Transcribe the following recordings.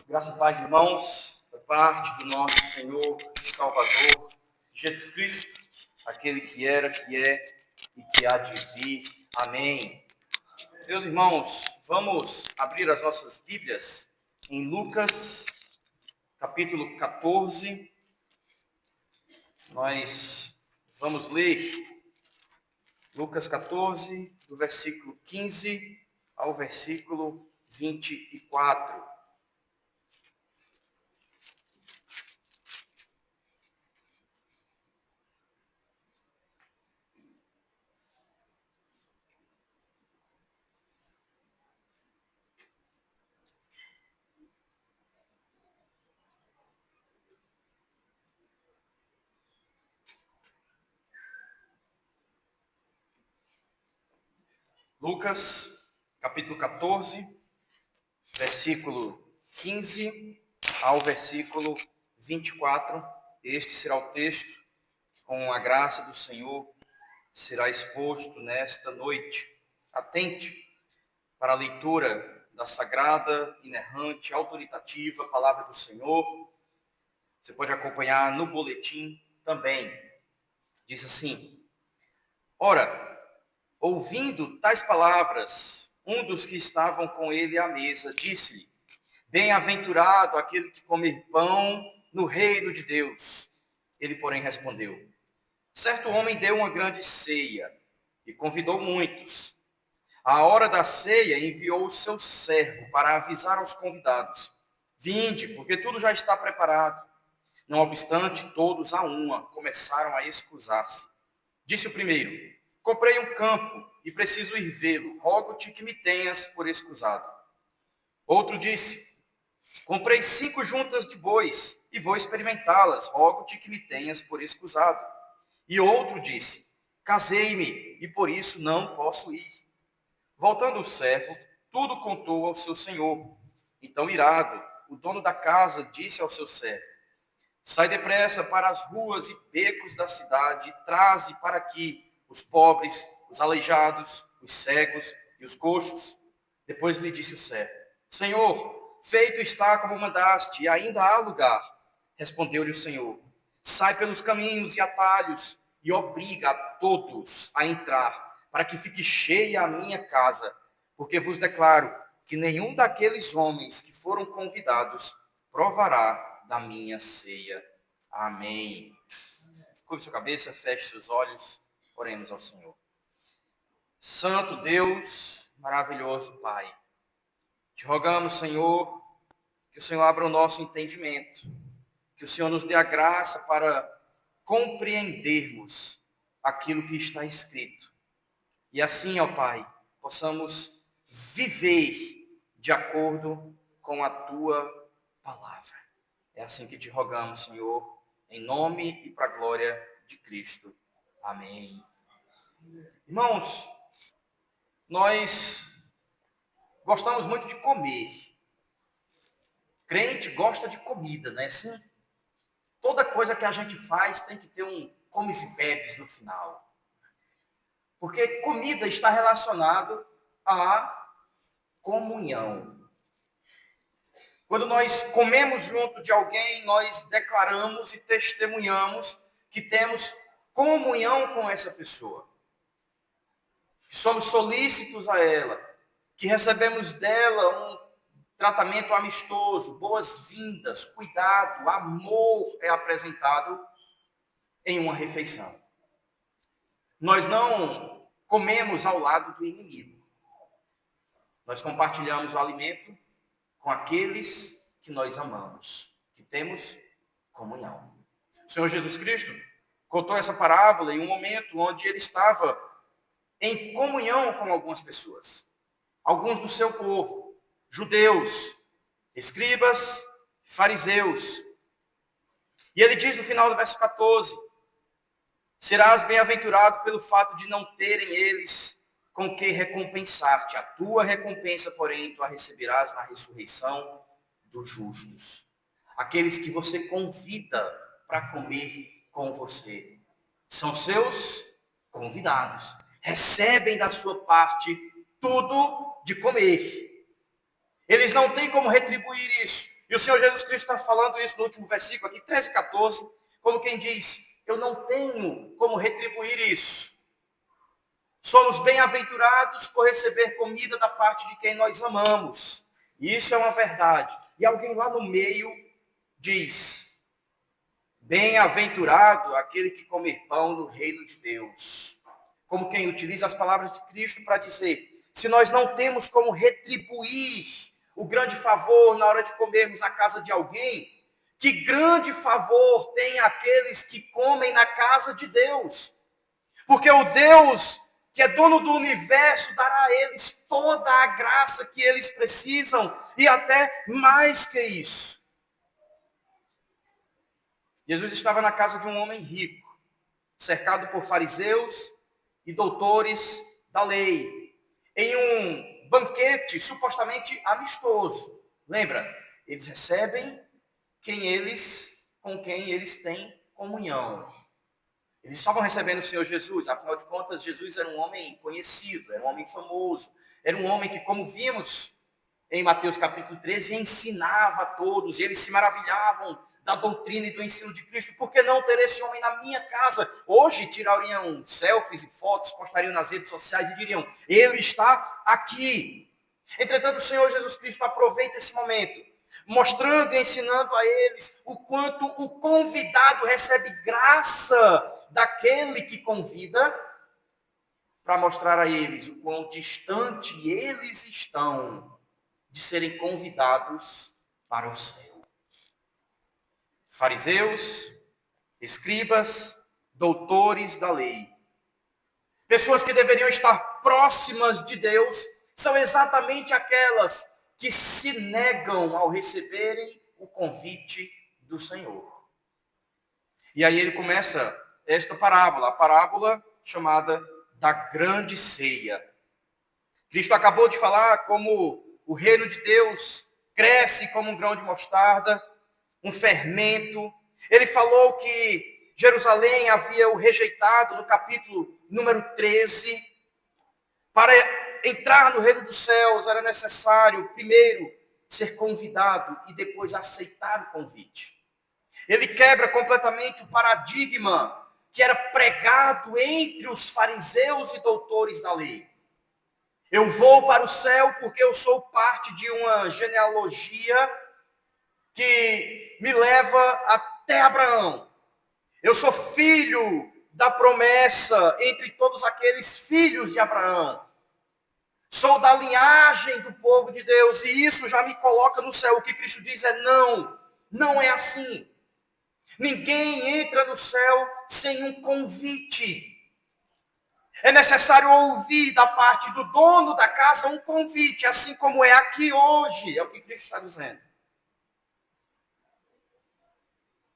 Graça e paz, irmãos, da parte do nosso Senhor e Salvador, Jesus Cristo, aquele que era, que é e que há de vir. Amém. Meus irmãos, vamos abrir as nossas Bíblias em Lucas, capítulo 14. Nós vamos ler Lucas 14, do versículo 15 ao versículo 24. Lucas, capítulo 14, versículo 15 ao versículo 24. Este será o texto que, com a graça do Senhor, será exposto nesta noite. Atente para a leitura da sagrada, inerrante, autoritativa palavra do Senhor. Você pode acompanhar no boletim também. Diz assim: Ora, ouvindo tais palavras, um dos que estavam com ele à mesa disse-lhe: Bem-aventurado aquele que comer pão no reino de Deus. Ele, porém, respondeu: Certo homem deu uma grande ceia e convidou muitos. À hora da ceia, enviou o seu servo para avisar aos convidados: Vinde, porque tudo já está preparado. Não obstante, todos a uma começaram a excusar-se. Disse o primeiro: Comprei um campo e preciso ir vê-lo. Rogo-te que me tenhas por escusado. Outro disse: Comprei 5 juntas de bois e vou experimentá-las. Rogo-te que me tenhas por escusado. E outro disse: Casei-me e por isso não posso ir. Voltando o servo, tudo contou ao seu senhor. Então, irado, o dono da casa disse ao seu servo: Sai depressa para as ruas e becos da cidade e traze para aqui os pobres, os aleijados, os cegos e os coxos. Depois lhe disse o servo: Senhor, feito está como mandaste, e ainda há lugar. Respondeu-lhe o Senhor: Sai pelos caminhos e atalhos e obriga a todos a entrar, para que fique cheia a minha casa, porque vos declaro que nenhum daqueles homens que foram convidados provará da minha ceia. Amém. Curve sua cabeça, feche seus olhos, oremos ao Senhor. Santo Deus, maravilhoso Pai, te rogamos, Senhor, que o Senhor abra o nosso entendimento, que o Senhor nos dê a graça para compreendermos aquilo que está escrito. E assim, ó Pai, possamos viver de acordo com a Tua palavra. É assim que te rogamos, Senhor, em nome e para a glória de Cristo. Amém. Irmãos, nós gostamos muito de comer. Crente gosta de comida, não é assim? Toda coisa que a gente faz tem que ter um comes e bebes no final. Porque comida está relacionado à comunhão. Quando nós comemos junto de alguém, nós declaramos e testemunhamos que temos comunhão com essa pessoa. Que somos solícitos a ela, que recebemos dela um tratamento amistoso, boas-vindas, cuidado, amor é apresentado em uma refeição. Nós não comemos ao lado do inimigo. Nós compartilhamos o alimento com aqueles que nós amamos, que temos comunhão. O Senhor Jesus Cristo contou essa parábola em um momento onde ele estava em comunhão com algumas pessoas, alguns do seu povo, judeus, escribas, fariseus. E ele diz no final do verso 14: Serás bem-aventurado pelo fato de não terem eles com que recompensar-te. A tua recompensa, porém, tu a receberás na ressurreição dos justos. Aqueles que você convida para comer com você são seus convidados. Recebem da sua parte tudo de comer. Eles não têm como retribuir isso. E o Senhor Jesus Cristo está falando isso no último versículo aqui, 13 e 14, como quem diz, eu não tenho como retribuir isso. Somos bem-aventurados por receber comida da parte de quem nós amamos. E isso é uma verdade. E alguém lá no meio diz, bem-aventurado aquele que comer pão no reino de Deus. Como quem utiliza as palavras de Cristo para dizer, se nós não temos como retribuir o grande favor na hora de comermos na casa de alguém, que grande favor tem aqueles que comem na casa de Deus? Porque o Deus que é dono do universo dará a eles toda a graça que eles precisam e até mais que isso. Jesus estava na casa de um homem rico, cercado por fariseus e doutores da lei, em um banquete supostamente amistoso. Lembra? Eles recebem com quem eles têm comunhão. Eles estavam recebendo o Senhor Jesus, afinal de contas, Jesus era um homem conhecido, era um homem famoso, era um homem que, como vimos em Mateus capítulo 13, ensinava a todos, e eles se maravilhavam da doutrina e do ensino de Cristo. Por que não ter esse homem na minha casa? Hoje tirariam selfies e fotos, postariam nas redes sociais e diriam, ele está aqui. Entretanto, o Senhor Jesus Cristo aproveita esse momento, mostrando e ensinando a eles o quanto o convidado recebe graça daquele que convida, para mostrar a eles o quão distante eles estão de serem convidados para o céu. Fariseus, escribas, doutores da lei, pessoas que deveriam estar próximas de Deus, são exatamente aquelas que se negam ao receberem o convite do Senhor. E aí ele começa esta parábola, a parábola chamada da grande ceia. Cristo acabou de falar como o reino de Deus cresce como um grão de mostarda, um fermento. Ele falou que Jerusalém havia o rejeitado no capítulo número 13. Para entrar no reino dos céus era necessário, primeiro, ser convidado e depois aceitar o convite. Ele quebra completamente o paradigma que era pregado entre os fariseus e doutores da lei. Eu vou para o céu porque eu sou parte de uma genealogia que me leva até Abraão. Eu sou filho da promessa entre todos aqueles filhos de Abraão. Sou da linhagem do povo de Deus e isso já me coloca no céu. O que Cristo diz é não, não é assim. Ninguém entra no céu sem um convite. É necessário ouvir da parte do dono da casa um convite, assim como é aqui hoje, é o que Cristo está dizendo.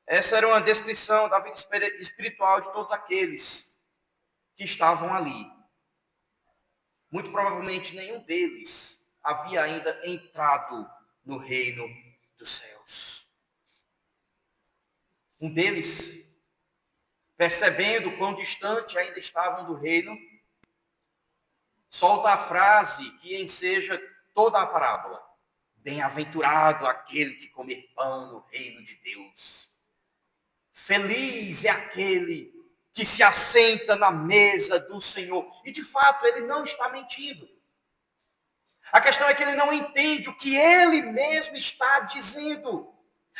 Essa era uma descrição da vida espiritual de todos aqueles que estavam ali. Muito provavelmente nenhum deles havia ainda entrado no reino dos céus. Um deles, percebendo quão distante ainda estavam do reino, solta a frase que enseja toda a parábola. Bem-aventurado aquele que comer pão no reino de Deus. Feliz é aquele que se assenta na mesa do Senhor. E de fato, ele não está mentindo. A questão é que ele não entende o que ele mesmo está dizendo.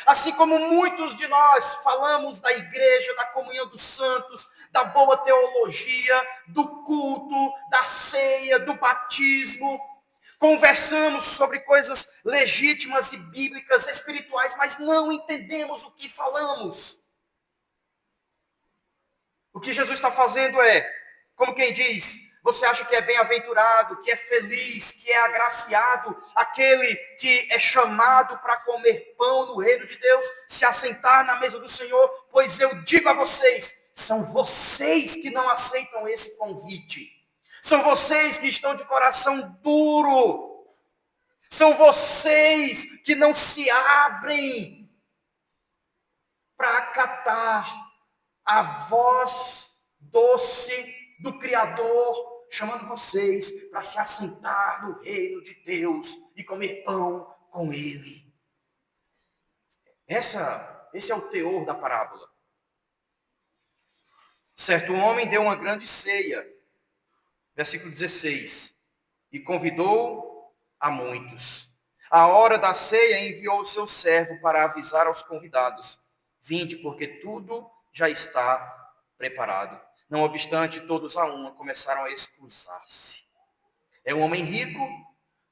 Assim como muitos de nós falamos da igreja, da comunhão dos santos, da boa teologia, do culto, da ceia, do batismo, conversamos sobre coisas legítimas e bíblicas, espirituais, mas não entendemos o que falamos. O que Jesus está fazendo é, como quem diz, você acha que é bem-aventurado, que é feliz, que é agraciado, aquele que é chamado para comer pão no reino de Deus, se assentar na mesa do Senhor? Pois eu digo a vocês, são vocês que não aceitam esse convite. São vocês que estão de coração duro. São vocês que não se abrem para acatar a voz doce do Criador, chamando vocês para se assentar no reino de Deus e comer pão com Ele. Esse é o teor da parábola. Certo homem deu uma grande ceia, versículo 16, e convidou a muitos. À hora da ceia enviou o seu servo para avisar aos convidados: vinde, porque tudo já está preparado. Não obstante, todos a uma começaram a excusar-se. É um homem rico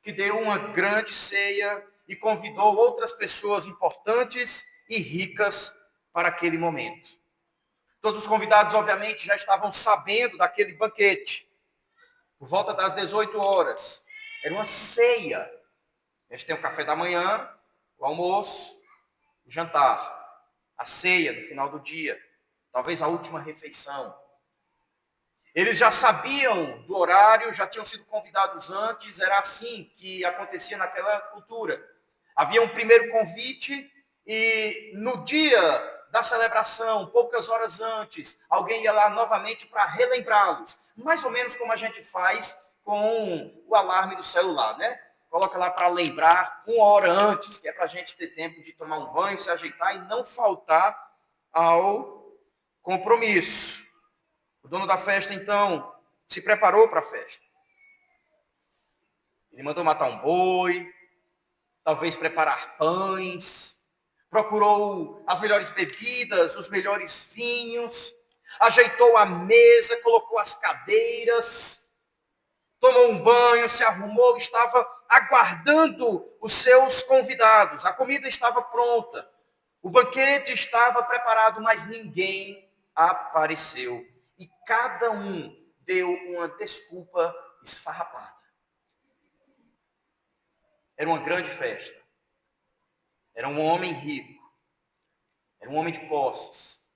que deu uma grande ceia e convidou outras pessoas importantes e ricas para aquele momento. Todos os convidados, obviamente, já estavam sabendo daquele banquete. Por volta das 18 horas. Era uma ceia. A gente tem o café da manhã, o almoço, o jantar, a ceia no final do dia, talvez a última refeição. Eles já sabiam do horário, já tinham sido convidados antes, era assim que acontecia naquela cultura. Havia um primeiro convite e no dia da celebração, poucas horas antes, alguém ia lá novamente para relembrá-los. Mais ou menos como a gente faz com o alarme do celular, né? Coloca lá para lembrar 1 hora antes, que é para a gente ter tempo de tomar um banho, se ajeitar e não faltar ao compromisso. O dono da festa, então, se preparou para a festa. Ele mandou matar um boi, talvez preparar pães, procurou as melhores bebidas, os melhores vinhos, ajeitou a mesa, colocou as cadeiras, tomou um banho, se arrumou, estava aguardando os seus convidados. A comida estava pronta, o banquete estava preparado, mas ninguém apareceu. E cada um deu uma desculpa esfarrapada. Era uma grande festa. Era um homem rico. Era um homem de posses.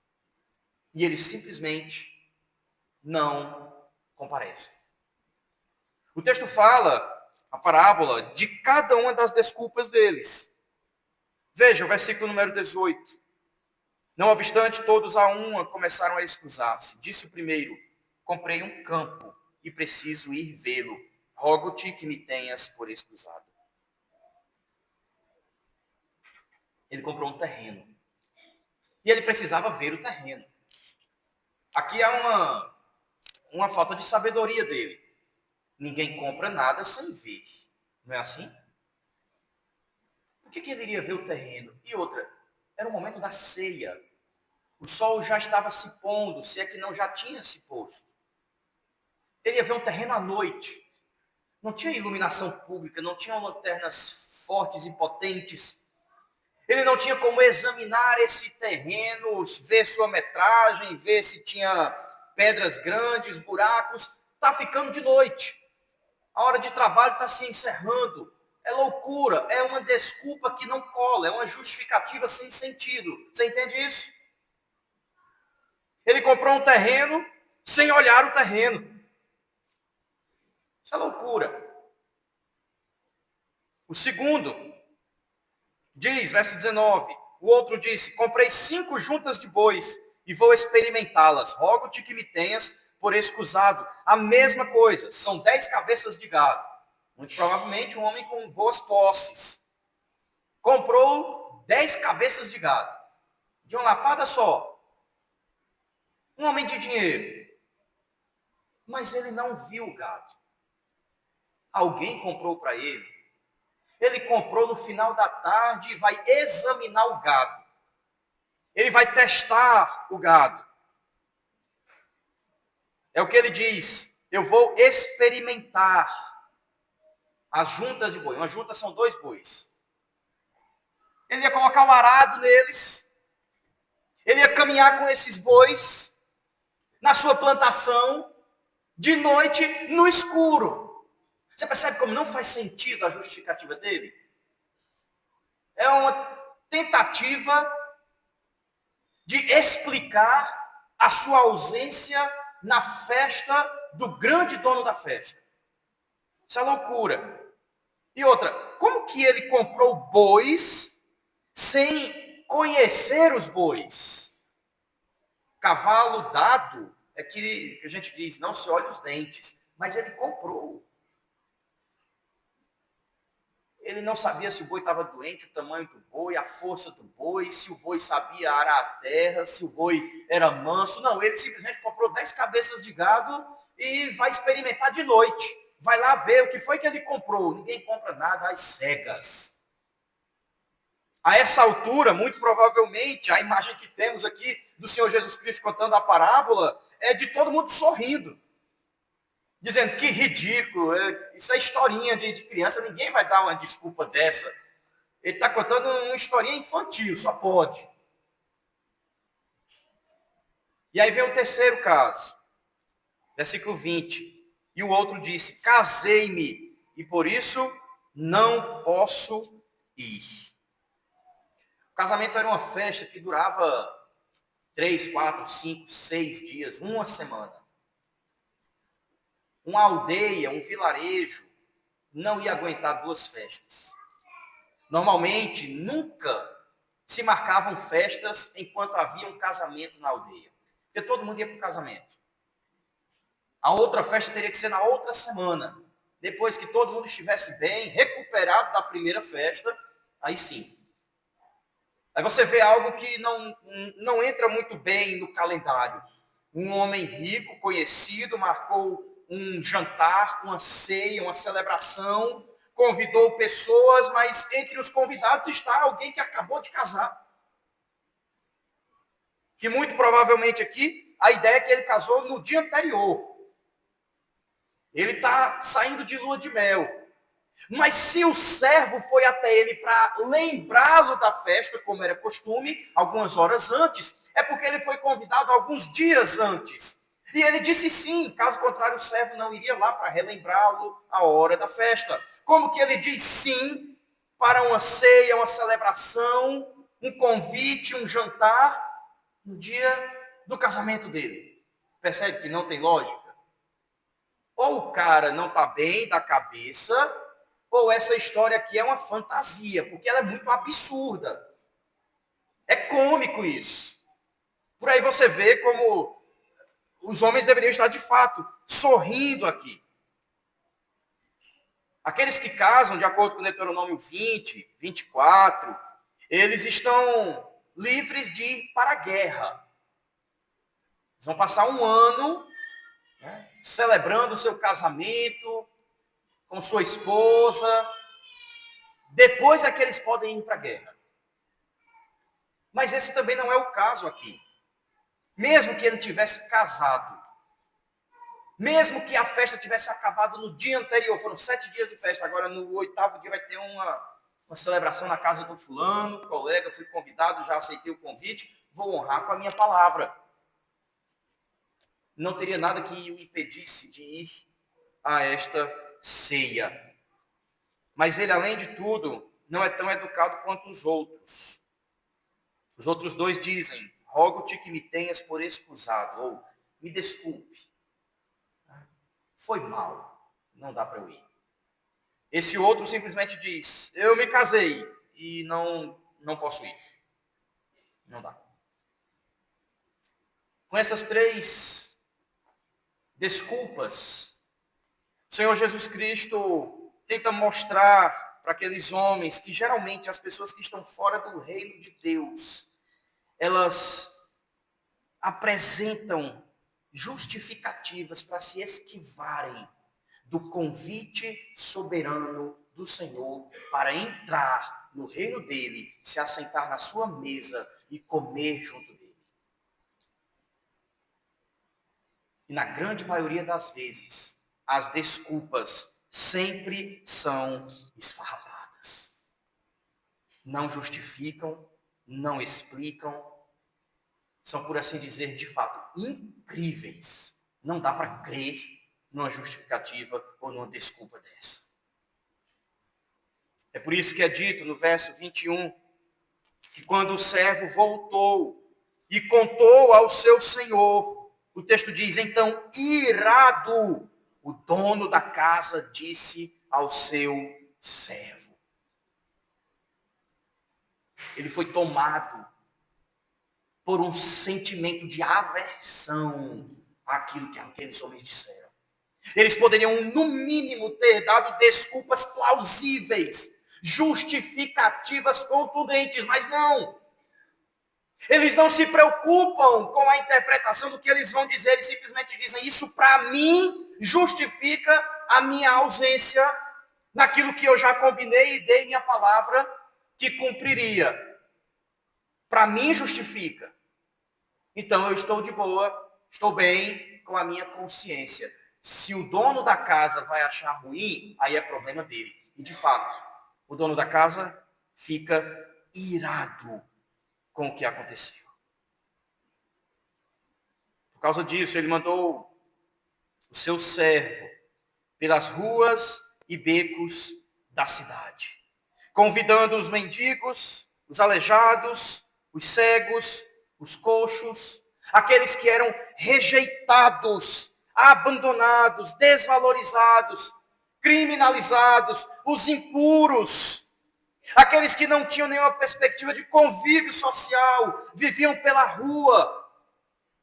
E eles simplesmente não comparecem. O texto fala, a parábola, de cada uma das desculpas deles. Veja o versículo número 18. Não obstante, todos a uma começaram a excusar-se. Disse o primeiro: comprei um campo e preciso ir vê-lo. Rogo-te que me tenhas por excusado. Ele comprou um terreno. E ele precisava ver o terreno. Aqui há uma falta de sabedoria dele. Ninguém compra nada sem ver. Não é assim? Por que ele iria ver o terreno? E outra, era o momento da ceia. O sol já estava se pondo, se é que não já tinha se posto. Ele ia ver um terreno à noite. Não tinha iluminação pública, não tinha lanternas fortes e potentes. Ele não tinha como examinar esse terreno, ver sua metragem, ver se tinha pedras grandes, buracos. Está ficando de noite. A hora de trabalho está se encerrando. É loucura, é uma desculpa que não cola, é uma justificativa sem sentido. Você entende isso? Ele comprou um terreno sem olhar o terreno. Isso é loucura. O segundo diz, verso 19, o outro disse: comprei 5 juntas de bois e vou experimentá-las. Rogo-te que me tenhas por escusado. A mesma coisa, são 10 cabeças de gado. Muito provavelmente um homem com boas posses. Comprou 10 cabeças de gado. De uma lapada só. Um homem de dinheiro. Mas ele não viu o gado. Alguém comprou para ele. Ele comprou no final da tarde e vai examinar o gado. Ele vai testar o gado. É o que ele diz. Eu vou experimentar as juntas de boi. Uma junta são 2 bois. Ele ia colocar o arado neles. Ele ia caminhar com esses bois na sua plantação de noite no escuro. Você percebe como não faz sentido a justificativa dele? É uma tentativa de explicar a sua ausência na festa do grande dono da festa. Isso é loucura. E outra, como que ele comprou bois sem conhecer os bois? Cavalo dado é que a gente diz, não se olha os dentes, mas ele comprou. Ele não sabia se o boi estava doente, o tamanho do boi, a força do boi, se o boi sabia arar a terra, se o boi era manso. Não, ele simplesmente comprou 10 cabeças de gado e vai experimentar de noite. Vai lá ver o que foi que ele comprou. Ninguém compra nada às cegas. A essa altura, muito provavelmente, a imagem que temos aqui do Senhor Jesus Cristo contando a parábola é de todo mundo sorrindo. Dizendo que ridículo, isso é historinha de criança, ninguém vai dar uma desculpa dessa. Ele está contando uma historinha infantil, só pode. E aí vem o terceiro caso, versículo 20. E o outro disse: casei-me, e por isso não posso ir. O casamento era uma festa que durava 3, 4, 5, 6 dias, uma semana. Uma aldeia, um vilarejo, não ia aguentar 2 festas. Normalmente, nunca se marcavam festas enquanto havia um casamento na aldeia. Porque todo mundo ia para o casamento. A outra festa teria que ser na outra semana. Depois que todo mundo estivesse bem, recuperado da primeira festa, aí sim. Aí você vê algo que não entra muito bem no calendário. Um homem rico, conhecido, marcou um jantar, uma ceia, uma celebração, convidou pessoas, mas entre os convidados está alguém que acabou de casar. Que muito provavelmente aqui, a ideia é que ele casou no dia anterior. Ele está saindo de lua de mel. Mas se o servo foi até ele para lembrá-lo da festa, como era costume, algumas horas antes, é porque ele foi convidado alguns dias antes. E ele disse sim, caso contrário, o servo não iria lá para relembrá-lo a hora da festa. Como que ele diz sim para uma ceia, uma celebração, um convite, um jantar, no dia do casamento dele? Percebe que não tem lógica? Ou o cara não está bem da cabeça, ou essa história aqui é uma fantasia, porque ela é muito absurda. É cômico isso. Por aí você vê como os homens deveriam estar, de fato, sorrindo aqui. Aqueles que casam, de acordo com o Deuteronômio 20, 24, eles estão livres de ir para a guerra. Eles vão passar um ano, né, celebrando o seu casamento com sua esposa. Depois é que eles podem ir para a guerra. Mas esse também não é o caso aqui. Mesmo que ele tivesse casado, mesmo que a festa tivesse acabado no dia anterior, foram 7 dias de festa, agora no 8º dia vai ter uma celebração na casa do fulano, colega, fui convidado, já aceitei o convite, vou honrar com a minha palavra. Não teria nada que o impedisse de ir a esta ceia. Mas ele, além de tudo, não é tão educado quanto os outros. Os outros 2 dizem: rogo-te que me tenhas por excusado, ou me desculpe. Foi mal, não dá para eu ir. Esse outro simplesmente diz: eu me casei e não posso ir. Não dá. Com essas 3 desculpas, o Senhor Jesus Cristo tenta mostrar para aqueles homens que geralmente as pessoas que estão fora do reino de Deus, elas apresentam justificativas para se esquivarem do convite soberano do Senhor para entrar no reino dele, se assentar na sua mesa e comer junto dele. E na grande maioria das vezes, as desculpas sempre são esfarrapadas. Não justificam, não explicam, são, por assim dizer, de fato, incríveis. Não dá para crer numa justificativa ou numa desculpa dessa. É por isso que é dito no verso 21, que quando o servo voltou e contou ao seu senhor, o texto diz: então, irado, o dono da casa disse ao seu servo. Ele foi tomado por um sentimento de aversão àquilo que aqueles homens disseram. Eles poderiam, no mínimo, ter dado desculpas plausíveis, justificativas contundentes, mas não. Eles não se preocupam com a interpretação do que eles vão dizer, eles simplesmente dizem: isso para mim justifica a minha ausência naquilo que eu já combinei e dei minha palavra que cumpriria. Para mim justifica. Então eu estou de boa, estou bem com a minha consciência. Se o dono da casa vai achar ruim, aí é problema dele. E de fato, o dono da casa fica irado com o que aconteceu. Por causa disso, ele mandou o seu servo pelas ruas e becos da cidade, convidando os mendigos, os aleijados, os cegos, os coxos, aqueles que eram rejeitados, abandonados, desvalorizados, criminalizados, os impuros, aqueles que não tinham nenhuma perspectiva de convívio social, viviam pela rua,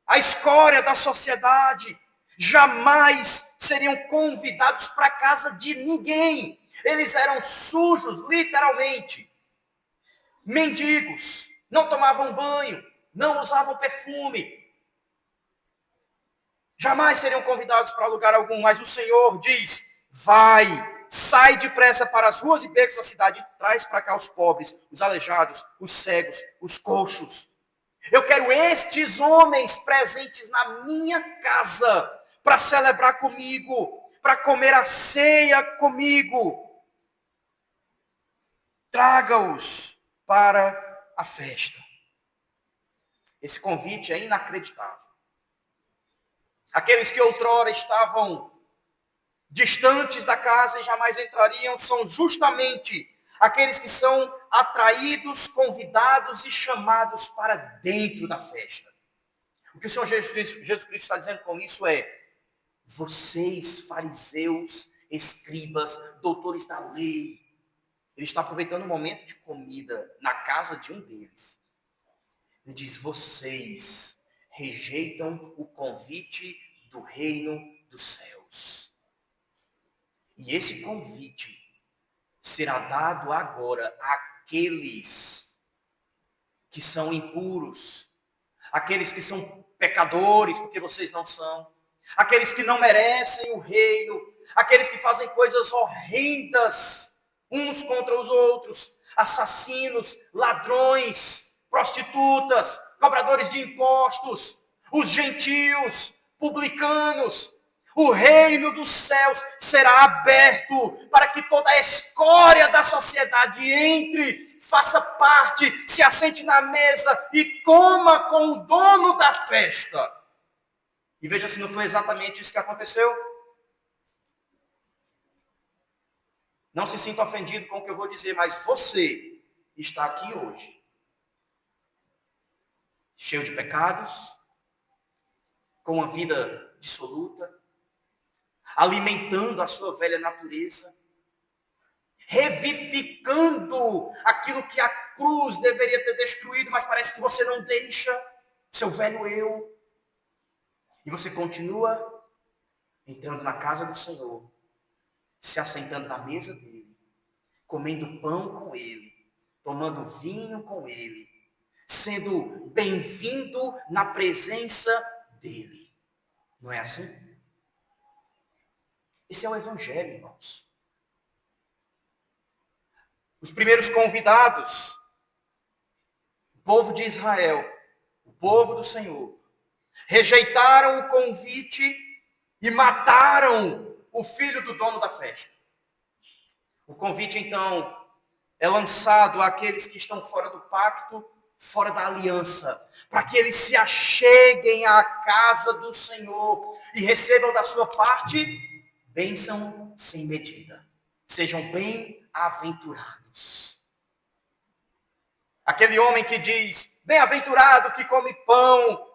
a escória da sociedade, jamais seriam convidados para a casa de ninguém. Eles eram sujos, literalmente. Mendigos, não tomavam banho, não usavam perfume. Jamais seriam convidados para lugar algum, mas o Senhor diz: vai, sai depressa para as ruas e becos da cidade e traz para cá os pobres, os aleijados, os cegos, os coxos. Eu quero estes homens presentes na minha casa para celebrar comigo, para comer a ceia comigo. Traga-os para a festa. Esse convite é inacreditável. Aqueles que outrora estavam distantes da casa e jamais entrariam são justamente aqueles que são atraídos, convidados e chamados para dentro da festa. O que o Senhor Jesus Cristo está dizendo com isso é: vocês, fariseus, escribas, doutores da lei, ele está aproveitando o momento de comida na casa de um deles. Ele diz: vocês rejeitam o convite do reino dos céus. E esse convite será dado agora àqueles que são impuros, aqueles que são pecadores, porque vocês não são, aqueles que não merecem o reino, aqueles que fazem coisas horrendas uns contra os outros, assassinos, ladrões, prostitutas, cobradores de impostos, os gentios, publicanos. O reino dos céus será aberto para que toda a escória da sociedade entre, faça parte, se assente na mesa e coma com o dono da festa. E veja se não foi exatamente isso que aconteceu. Não se sinta ofendido com o que eu vou dizer, mas você está aqui hoje, cheio de pecados, com uma vida dissoluta, alimentando a sua velha natureza, revivificando aquilo que a cruz deveria ter destruído, mas parece que você não deixa, seu velho eu. E você continua entrando na casa do Senhor, se assentando na mesa dele, comendo pão com ele, tomando vinho com ele, sendo bem-vindo na presença dele. Não é assim? Esse é o Evangelho, irmãos. Os primeiros convidados, o povo de Israel, o povo do Senhor, rejeitaram o convite e mataram o filho do dono da festa. O convite, então, é lançado àqueles que estão fora do pacto, fora da aliança, para que eles se acheguem à casa do Senhor e recebam da sua parte bênção sem medida. Sejam bem-aventurados. Aquele homem que diz: bem-aventurado que come pão